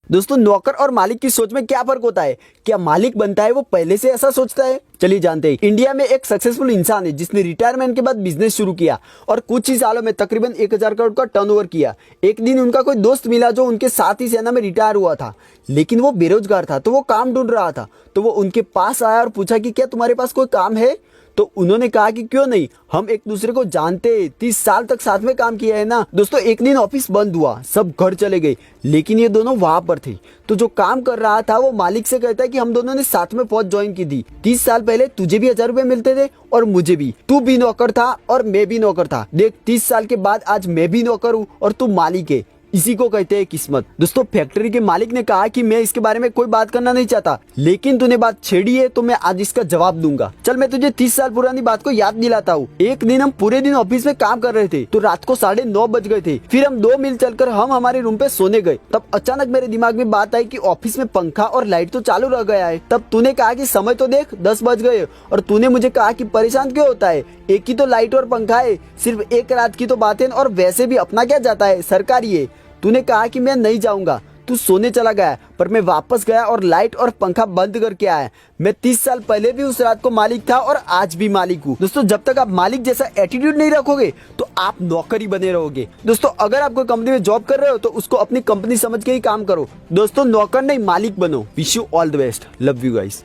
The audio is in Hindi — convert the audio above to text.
दोस्तों, नौकर और मालिक की सोच में क्या फर्क होता है? क्या मालिक बनता है वो पहले से ऐसा सोचता है? चलिए जानते हैं। इंडिया में एक सक्सेसफुल इंसान है जिसने रिटायरमेंट के बाद बिजनेस शुरू किया और कुछ ही सालों में तकरीबन 1000 करोड़ का टर्नओवर किया। एक दिन उनका कोई दोस्त मिला जो उनके साथ ही सेना में रिटायर हुआ था, लेकिन वो बेरोजगार था, तो वो काम ढूंढ रहा था। तो वो उनके पास आया और पूछा कि क्या तुम्हारे पास कोई काम है? तो उन्होंने कहा कि क्यों नहीं, हम एक दूसरे को जानते, 30 साल तक साथ में काम किया है ना। दोस्तों, एक दिन ऑफिस बंद हुआ, सब घर चले गए, लेकिन ये दोनों वहां पर थे। तो जो काम कर रहा था वो मालिक से कहता है कि हम दोनों ने साथ में फौज ज्वाइन की थी। 30 साल पहले तुझे भी 1000 रुपए मिलते थे और मुझे भी, तू भी नौकर था और मैं भी नौकर था। देख, 30 साल के बाद आज मैं भी नौकर हूँ और तू मालिक है। इसी को कहते हैं किस्मत। दोस्तों, फैक्ट्री के मालिक ने कहा कि मैं इसके बारे में कोई बात करना नहीं चाहता, लेकिन तूने बात छेड़ी है तो मैं आज इसका जवाब दूंगा। चल, मैं तुझे 30 साल पुरानी बात को याद दिलाता हूँ। एक दिन हम पूरे दिन ऑफिस में काम कर रहे थे, तो रात को 9:30 बज गए थे। फिर हम 2 मील चलकर हम हमारे रूम पे सोने गए। तब अचानक मेरे दिमाग में बात आई कि ऑफिस में पंखा और लाइट तो चालू रह गया है। तब तूने कहा कि समय तो देख, 10 बज गए, और तूने मुझे कहा कि परेशान क्यों होता है, एक ही तो लाइट और पंखा है, सिर्फ एक रात की तो बात है, और वैसे भी अपना क्या जाता है, सरकारी है। तूने कहा कि मैं नहीं जाऊंगा, तू सोने चला गया, पर मैं वापस गया और लाइट और पंखा बंद करके आया। मैं 30 साल पहले भी उस रात को मालिक था और आज भी मालिक हूँ। दोस्तों, जब तक आप मालिक जैसा एटीट्यूड नहीं रखोगे तो आप नौकर ही बने रहोगे। दोस्तों, अगर आप कोई कंपनी में जॉब कर रहे हो तो उसको अपनी कंपनी समझ के ही काम करो। दोस्तों, नौकर नहीं मालिक बनो। Wish you all the best. Love you guys.